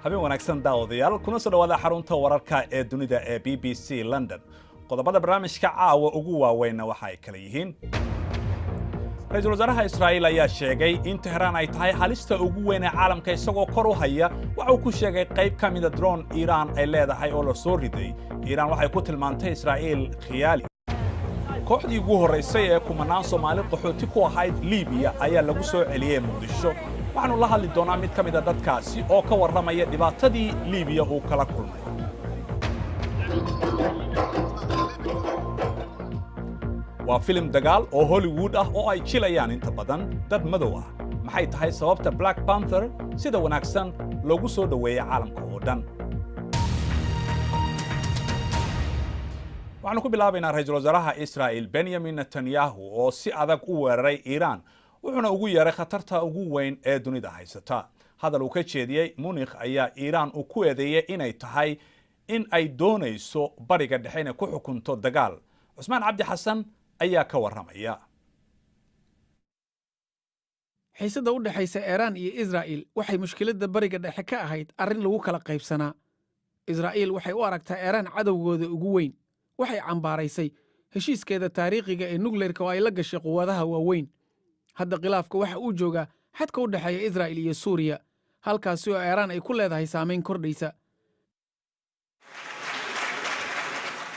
habeen wanaagsan daawadayaal kuna soo dhawaada xarunta wararka ee dunida ee BBC London. Qodobada barnaamijka caawa ugu waaweynna waxa ay kala yihiin. Ra'iisul Wasaaraha Israa'iil ayaa sheegay in Tehran ay tahay halista ugu weyn ee caalamka isagoo kor u haya waxa uu ku sheegay qayb ka mid ah drone Iran ay leedahay oo la soo riday. Iran waxay ku tilmaantay Israa'iil khiyaali. kooxdii ugu horeysay ee kumanaan Soomaali qaxooti ku ahayd Liibiya ayaa lagu soo celiyay Muqdisho. waxaanu la hadli doonaa mid ka mid ah dadkaasi oo ka warramaya dhibaatadii Liibiya uu kala kulmay. waa filim dagaal oo Hollywood ah oo ay jilayaan inta badan dad madow ah. maxay tahay sababta Black Panther sida wanaagsan loogu soo dhaweeyay caalamka oo dhan? waxaanu ku bilaabaynaa ra'iisul wasaaraha Israa'iil Benjamin Netanyahu oo si adag u weeraray Iran wuxuuna ugu yeeray khatarta ugu weyn ee dunida haysata. hadal uu ka jeediyey Munich ayaa Iran u ku eedeeyay inay tahay in ay doonayso bariga dhexe inay ku xukunto dagaal. Cusmaan Cabdi Xasan ayaa ka warramaya. xiisada u dhaxaysa Iran iyo Israa'iil waxay mushkiladda bariga dhexe ka ahayd arrin lagu kala qaybsanaa. Israa'iil waxay u aragtaa Iran cadowgooda ugu weyn. waxay cambaaraysay heshiiskeeda taariikhiga ee nukleerka oo ay la gashay quwadaha waaweyn. hadda khilaafka waxa uu joogaa xadka u dhaxeeya Israa'iil iyo Suuriya, halkaasi oo Iran ay ku leedahay saameyn kordhaysa.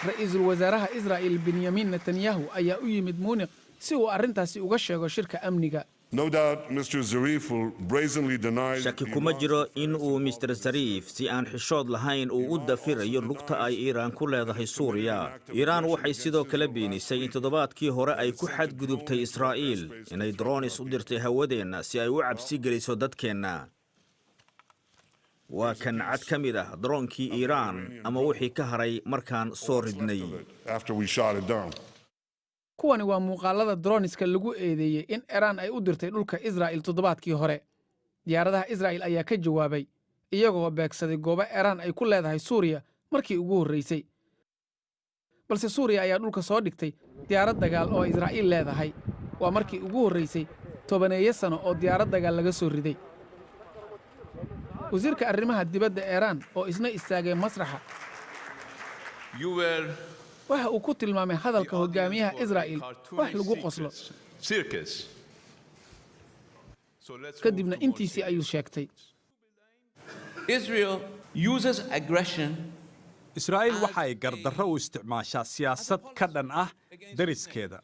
ra'iisul wasaaraha Israa'iil Benjamin Netanyahu ayaa u yimid Munich si uu arrintaasi uga sheego shirka amniga. shaki kuma jiro in uu Mr. Zarif si aan xishood lahayn uu u dafirayo lugta ay Iran ku leedahay Suuriya. Iran waxay sidoo kale beenisay in toddobaadkii hore ay ku xadgudubtay Israa'iil inay drones u dirtay hawadeenna si ay u cabsi geliso dadkeenna. waa kan cad ka mid ah droonkii Iran ama wixii ka haray markaan soo ridnay. kuwani waa muuqaalada droniska lagu eedeeyey in Iran ay u dirtay dhulka Israa'iil toddobaadkii hore. diyaaradaha Israa'iil ayaa ka jawaabay iyagoo beegsaday goobo Iran ay ku leedahay Suuriya markii ugu horreysay. balse Suuriya ayaa dhulka soo dhigtay diyaarad dagaal oo Israa'iil leedahay. waa markii ugu horreysay 10 sano oo diyaarad dagaal laga soo riday. wasiirka arrimaha dibadda Iran oo isna istaagay masraxa waxa uu ku tilmaamay hadalka hogaamiyaha Israa'iil wax lagu qoslo. kadibna intiisii ayuu sheegtay. Israa'iil waxa ay gardarro u isticmaashaa siyaasad ka dhan ah dariskeeda.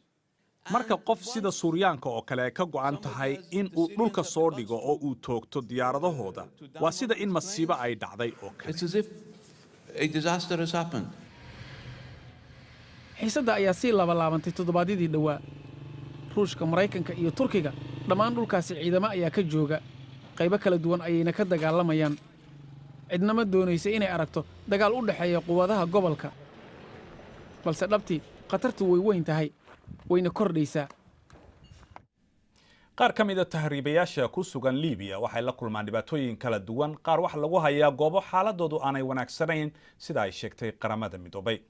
marka qof sida Suuriyaanka oo kale ka go'an tahay in uu dhulka soo dhigo oo uu toogto diyaaradahooda, waa sida in masiibo ay dhacday oo kale. xiisadda ayaa sii laabantay toddobaadyadii dhowaa. Ruushka, Maraykanka iyo Turkiga dhammaan dhulkaasi ciidamo ayaa ka jooga. qaybo kala duwan ayayna ka dagaalamayaan. cidna ma doonaysa inay aragto dagaal u dhaxeeya quwadaha gobolka. balse dhabtii khatartu way weyn tahay, wayna kordhaysaa. qaar ka mid ah tahriibayaasha ku sugan Liibiya waxay la kulmaan dhibaatooyin kala duwan. qaar waxa lagu hayaa goobo xaaladoodu aanay wanaagsanayn sida ay sheegtay qaramada midoobay.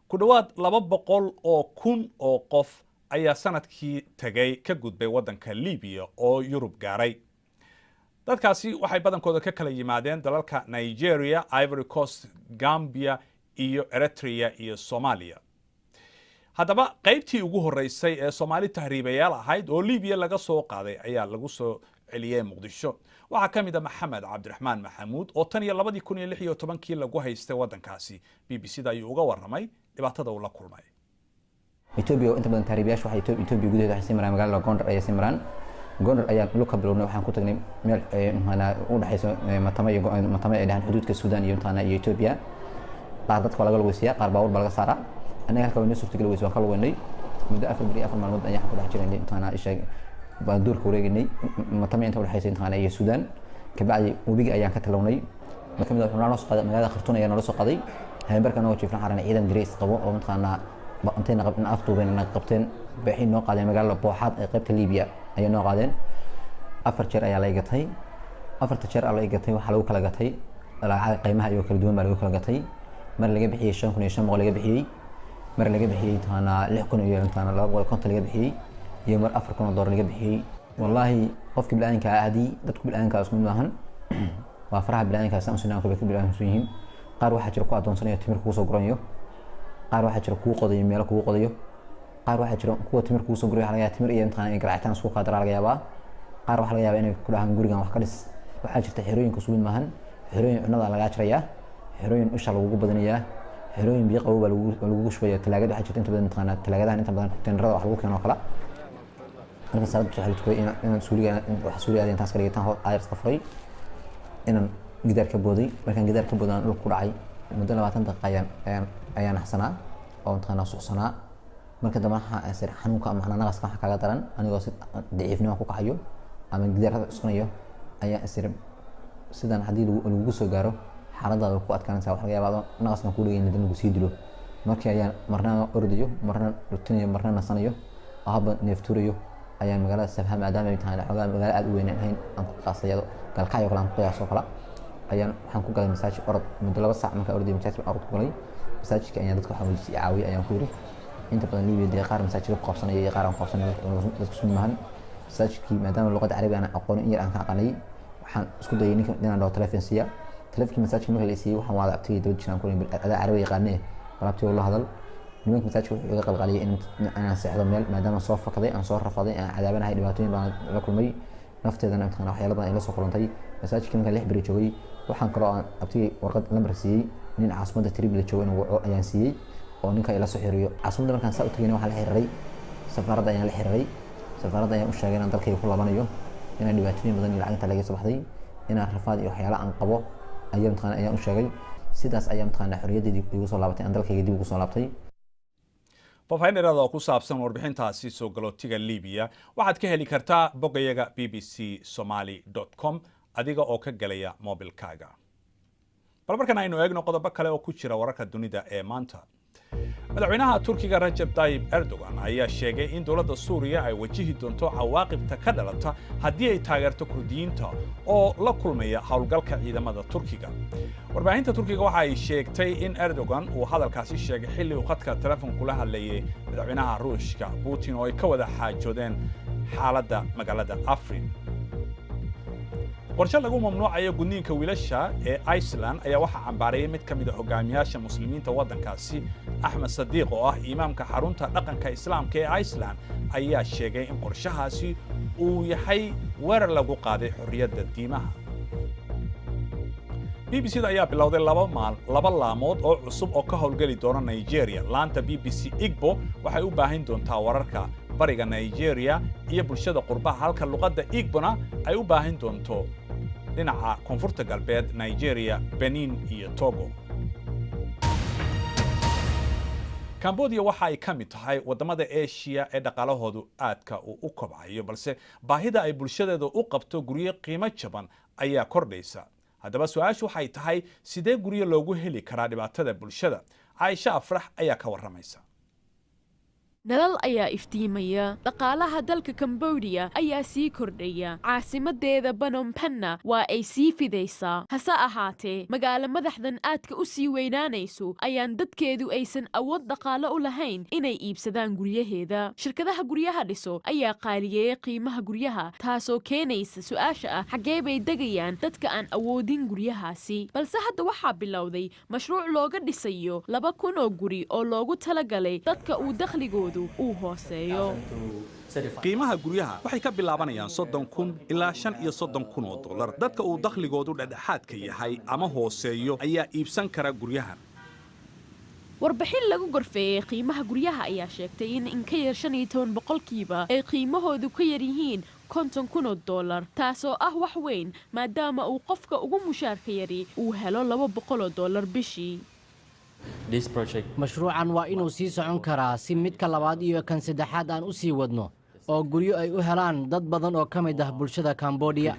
ku dhawaad 200,000 oo qof ayaa sanadkii tagay ka gudbay waddanka Liibiya oo Yurub gaaray. dadkaasi waxay badankooda ka kala yimaadeen dalalka Nigeria, Ivory Coast, Gambia iyo Eritrea iyo Soomaaliya. haddaba qaybtii ugu horeysay ee Soomaali tahriibayaal ahayd oo Liibiya laga soo qaaday ayaa lagu soo celiyay Muqdisho. waxaa ka mid ah Maxamed Cabdiraxmaan Maxamuud oo tan iyo 2016 lagu haystay waddankaasi. BBC-da ayuu uga warramay dhibaatada uu la kulmay. Ethiopia inta badan tahriibayaashu waxay Ethiopia gudaheeda waxay maraan magaalada Gondar ayay maraan. Gondar ayaa dhulka bilowna waxaan ku tagnay meel u dhaxayso Matama iyo ay dhahan xuduudka Suudaan iyo Ethiopia. qaar dadka laga lugaysiyaa, qaar baawur laga saaraa. anaga halka wayna suurtagal weysay waan ka lugaynay muddo 4 maalmood ayaan ku dhex jirnay intaana isheeg baan duurka wareegnay Matama inta u dhaxaysa intaana iyo Suudaan. kabacdi webiga ayaan ka talawnay. marka mid waxaan noo soo qaaday magaalada Khartoum ayaan noo soo qaaday. habeenbarkan oo jiifna xaran ciidan Greece qabo oo intaana intayna qabna afduubeen qabteen bixin noo qaadeen magaalada Booxaad ee qaybta Liibiya ayay noo qaadeen. 4 jeer ayaa la igatay. 4 jeer ayaa la igatay waxa lagu kala gatay lacag qiimaha iyo kala duwan baa lagu kala gatay. mar laga bixiyay 5,500 laga bixiyay. mar laga bixiyay taana 6,000 iyo taana 250 laga bixiyay iyo mar 4,000 dollar laga bixiyay. wallahi qofkii bilaadanka aadi dadku bilaadanka isku maahan waa faraha bilaanka san sunan ku beeku bilaan suuyin qaar waxa jira ku adoonsanayo timir ku soo guranayo qaar waxa jira ku qodayo meel ku qodayo qaar waxa jira kuwa timir ku soo gurayo laga timir iyo intaan ay garaataan isku qadar laga yaabaa qaar waxa laga yaabaa inay ku dhahan gurigan wax ka dhis waxa jirta xirooyinka suumin maahan xirooyin cunada laga jiraya xirooyin usha lagu badanayaa xirooyin biyo qabow lagu shubaya talaagada waxa jirta inta badan taqaana talaagadahan inta badan tenderada wax lagu keeno kala marka saad waxa la tukoy in suuliga wax suuliga intaas kale tan hor ayr iska furay inaan gidaar ka booday markaan gidaar ka boodaan dhulka ku dhacay muddo 20 daqiiqo ayaan xasanaa oo taqaana suuqsanaa marka damaha asir xanuunka ama naqaska waxa kaga daran anigoo si daciifnimo ku kacayo ama gidaarada cusqanayo ayaa asir sidan hadii lagu soo gaaro xaaladaada ku adkaanaysa wax laga yaabo naqaskan ku dhigay in lagu sii dilo markii ayaan marna ordayo marna rutinayo marna nasanayo ahaba neefturayo ayaan magaalada Safha maadaama ay tahay xogaa magaalo aad u weyn ahayn aan ku qaasayado galkaayo kala aan ku qiyaaso kala ayaan waxaan ku galay masaaj orod muddo 2 saac marka orday masaaj orod ku galay masaajidka ayaan dadka waxa uu caawiyo ayaan ku yiri inta badan Liibiya qaar masaajidka ku qabsanay iyo qaar aan qabsanay dadku suumaan masaajidkii maadaama luqadda Carabiga aan aqoon in yar aan ka aqaanay waxaan isku dayay ninka inaan dhaw telefoonsiya telefoonki masaajidka marka la siiyay waxaan wada abtay dad jiraan ku ada Carabi yaqaanay qalabtii oo la hadal nimanka masaajidka wuxuu iga qalqaliyay in aan seexdo meel maadaama soo fakaday aan soo rafaday aan cadaabanahay dhibaatooyin baan la kulmay nafteedana intaan waxyaalo badan ay la soo kulantay masaajidka marka 6 bari joogay waxaan kaloo aan abtay warqad lambar siiyay nin caasimada Tripoli joogo inuu waco ayaan siiyay oo ninka ila soo xiriyo caasimada markaan saa u tagay waxa la xiriiray safarada ayaan la xiriiray safarada ayaan u sheegay in dalkayga ku laabanayo inaan dhibaatooyin badan iyo lacagta laga soo baxday inaan rafaad iyo waxyaalo aan qabo ayaan u sheegay sidaas ayaan taqaana xorriyadeedii igu soo laabatay aan dalkayga dib ugu soo laabtay faahfaahinada oo ku saabsan warbixintaasi soo galootiga Liibiya waxaad ka heli kartaa bogayaga bbcsomali.com adiga oo ka galaya mobilkaaga bal markan aynu eegno qodobo kale oo ku jira wararka dunida ee maanta madaxweynaha Turkiga Recep Tayyip Erdogan ayaa sheegay in dawladda Suuriya ay wajihi doonto cawaaqibta ka dhalata haddii ay taageerto Kurdiyiinta oo la kulmaya hawlgalka ciidamada Turkiga. Warbaahinta Turkiga waxa ay sheegtay in Erdogan uu hadalkaasi sheegay xilli uu khadka telefoon kula hadlayay madaxweynaha Ruushka Putin oo ay ka wada xaajoodeen xaaladda magaalada Afrin. qorshe lagu mamnuucayo gudniinka wiilasha ee Iceland ayaa waxa cambaarayay mid ka mid ah hogaamiyaasha muslimiinta waddankaasi Ahmed Sadiq oo ah imaamka xarunta dhaqanka islaamka ee Iceland ayaa sheegay in qorshahaasi uu yahay weerar lagu qaaday xorriyadda diimaha. BBC ayaa bilowday laba laamood oo cusub oo ka howlgali doona Nigeria. Laanta BBC Igbo waxay u baahin doontaa wararka bariga Nigeria iyo bulshada qurbaha halka luqadda Igbona ay u baahin doonto dhinaca koonfurta galbeed Nigeria, Benin iyo Togo. Cambodia waxa ay ka mid tahay wadamada Asia ee dhaqaalahoodu aadka u kobcayo balse baahida ay bulshadeedu u qabto guryo qiimo jaban ayaa kordhaysa. haddaba su'aashu waxay tahay sidee guryo loogu heli karaa dhibaatada bulshada? Aisha Afrax ayaa ka waramaysa. nalal ayaa iftiimaya dhaqaalaha dalka Cambodia ayaa sii kordhaya caasimadeeda Phnom Penh waa ay sii fidaysaa hase ahaatee magaalo madaxdan aadka u sii weynaanayso ayaan dadkeedu aysan awood dhaqaale u lahayn inay iibsadaan guryaheeda shirkadaha guryaha dhiso ayaa qaaliyeeyay qiimaha guryaha taasoo keenaysa su'aasha ah xagee bay degayaan dadka aan awoodin guryahaasi balse hadda waxaa bilowday mashruuc looga dhisayo 2,000 oo guri oo loogu talagalay dadka uu dakhligooda uu hooseeyo qiimaha guryaha waxay ka bilaabanayaan 30,000 ilaa 35,000 oo dollar. Dadka uu dakhligoodu dhexdhexaadka yahay ama hooseeyo ayaa iibsan kara guryahan. warbixin lagu gorfeeyay qiimaha guryaha ayaa sheegtay in ka yar 15% ay qiimahoodu ka yar yihiin 50,000 dollar taasoo ah wax weyn maadaama uu qofka ugu mushaarka yari uu helo 200 dollar bishii. mashruucan waa inuu sii socon karaa si midka labaad iyo kan saddexaad aan u sii wadno oo guryo ay u helaan dad badan oo ka mid ah bulshada Cambodia.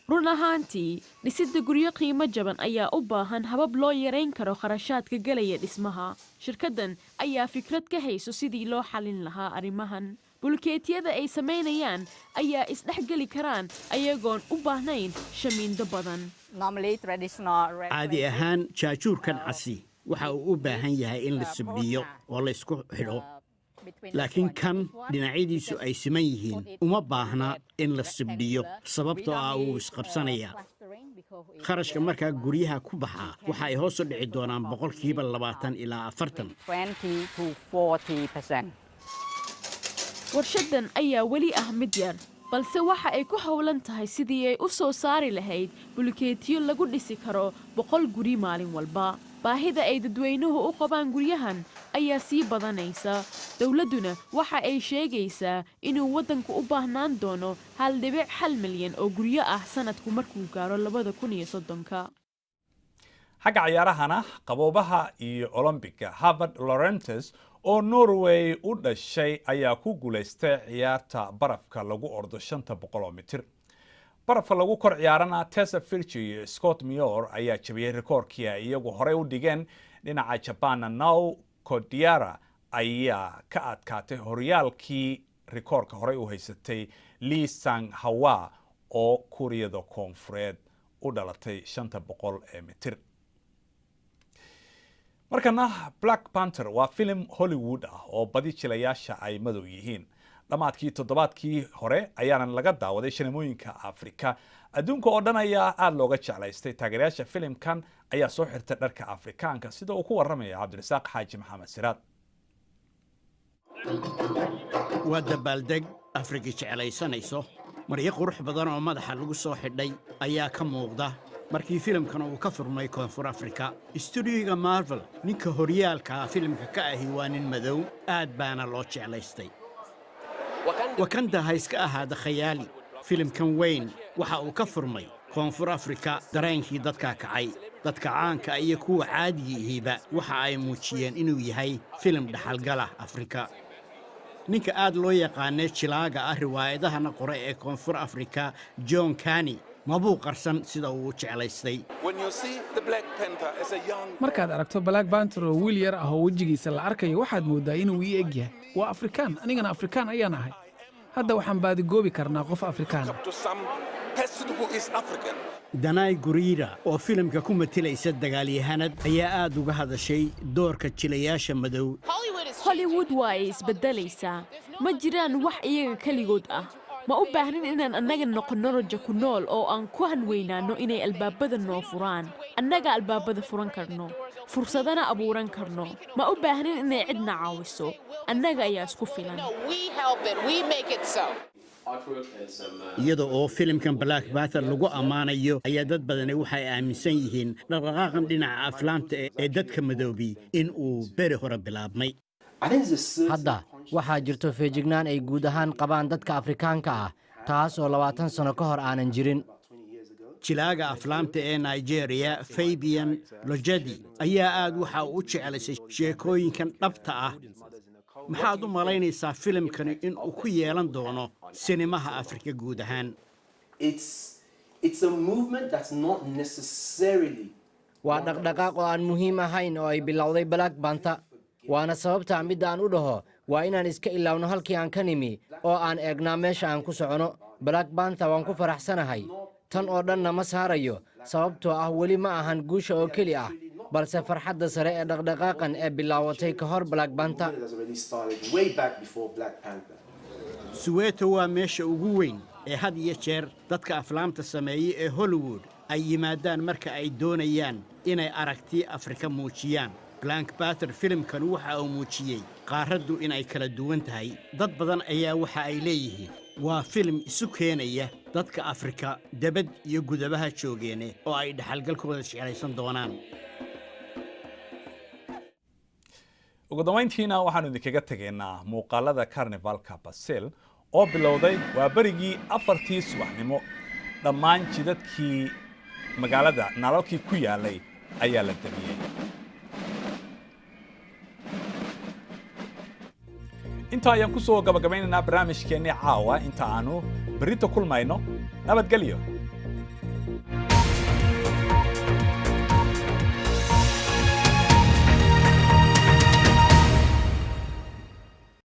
run ahaantii dhisidda guryo qiimo jaban ayaa u baahan habab loo yareyn karo kharashaadka galaya dhismaha. shirkaddan ayaa fikrad ka hayso sidii loo xalin lahaa arrimahan. bulkeetiyada ay samaynayaan ayaa isdhexgeli karaan ayagoon u baahnayn shamiindo badan. caadi ahaan jaajuurkan casi waxa uu u baahan yahay in la subbiyo oo la isku xidho laakiin kan dhinacyadiisu ay siman yihiin uma baahna in la sibdhiyo sababtoo ah uu isqabsanaya kharashka markaa guryaha ku baxaa waxa ay hoos u dhici doonaan 20% ilaa 40 warshadan ayaa weli ah mid yar balse waxa ay ku howlan tahay sidii ay u soo saari lahayd bulkeetiyo lagu dhisi karo 100 guri maalin walba baahida ay dadweynuhu u qabaan guryahan ayaa sii badanaysa dawladuna waxa ay sheegaysaa inuu wadanku u baahnaan doono 1.1 milyan oo guryo ah sanadku markuu gaaro 2030 xagga ciyaarahana qaboobaha iyo Olympiga Harvard Laurentiis oo Norway u dhashay ayaa ku guuleystay ciyaarta barafka lagu ordo 500 mitir barafka lagu kor ciyaarana Tessa Virtue iyo Scott Muir ayaa jabiyay rikoorkii ay iyagu hore u dhigeen dhinaca Japan Nao Kodiara ayaa ka adkaatay horyaalkii rikoorka hore u haysatay Lee Sang-hawa oo Kuuriyada Koonfureed u dhalatay 500 mitir markana Black Panther waa film Hollywood ah oo badi jilayaasha ay madow yihiin dhamaadkii toddobaadkii hore ayaana laga daawaday shineemooyinka Afrika adduunka oo dhan ayaa aad looga jeclaystay taageerayaasha filimkan ayaa soo xirtay dharka Afrikaanka sida uu ku waramay Cabdirasaaq Xaaji Maxamed Siraad waa dabaaldeg Afrika jeclaysanayso maryo qurux badan oo madaxa lagu soo xidhay ayaa ka muuqda markii filimkan uu ka furmay Koonfur Afrika studio-ga Marvel ninka horyaalka filimka ka ahi waa nin madow aad baana loo jeclaystay wakanda hayska ahaada khayaali filimkan weyn waxa uu ka furmay Koonfur Afrika dareenkii dadka kacay dadka caanka iyo kuwa caadiyihiiba waxa ay muujiyeen inuu yahay filim dhaxalgala Afrika ninka aad loo yaqaanay jilaaga ah riwaayadahana qore ee Koonfur Afrika John Kani mabuu qarsan sida uu jeclaystay markaad aragto Black Panther oo wiil yar ah oo wajigiisa la arkayo waxaad moodaa inuu ii eg yahay waa Afrikaan anigana Afrikaan ayaan ahay hadda waxaan baadi goobi karnaa qof Afrikaan Danai Gurira oo filimka ku matalaysa dagaalyahanad ayaa aad uga hadashay doorka jilayaasha madow Hollywood waa isbedelaysaa ma jiraan wax iyaga kaligood ah ma u baahnin inaan annaga noqono rajo ku nool oo aan ku hanweynaano inay albaabada noo furaan annaga albaabada furan karno fursadana abuuran karno ma u baahnin inay cidna caawiso annaga ayaa isku filan iyada oo filimkan Black Panther lagu amaanayo ayaa dad badan waxay aaminsan yihiin dhaqdhaqaaqan dhinaca aflaamta ee dadka madoobi in uu beri hore bilaabmay hadda waxaa jirto feejignaan ay guud ahaan qabaan dadka Afrikaanka ah taas oo 20 sano ka hor aanan jirin jilaaga aflaamta ee Nigeria Fabian Lojedi ayaa aad waxa uu jeclaysay sheekooyinkan dhabta ah maxaad u malaynaysaa filimkani in uu ku yeelan doono sinemaha Afrika guud ahaan waa dhaqdhaqaaq oo aan muhiim ahayn oo ay bilowday Black Panther waana sababta mid aan u dhaho waa inaan iska ilaawno halkii aan ka nimi oo aan eegnaa meesha aan ku socono Black Panther waan ku faraxsanahay tan oo dhanna ma saarayo sababtoo ah weli ma ahan guusha oo keli ah balse farxadda sare ee dhaqdhaqaaqan ee bilaawatay ka hor Black Panther Soweto waa meesha ugu weyn ee had iyo jeer dadka aflaamta sameeyay ee Hollywood ay yimaadaan marka ay doonayaan inay aragti Afrika muujiyaan Black Panther filimkan waxa uu muujiyay qaaraddu inay kala duwan tahay dad badan ayaa waxa ay leeyihiin waa film isu keenaya dadka Afrika dabad iyo gudabaha joogeene oo ay dhaxalgalkooda jeclaysan doonaan ugu dambeyntiina waxaanu idinkaga tegaynaa muuqaalada Carnivalka Basel oo bilowday waa barigii 4tii subaxnimo dhammaan jidadkii magaalada nalalkii ku yaalay ayaa la damiyay inta ayaan ku soo gabagabaynaynaa barnaamijkeennii caawa inta aanu berrito kulmayno nabadgelyo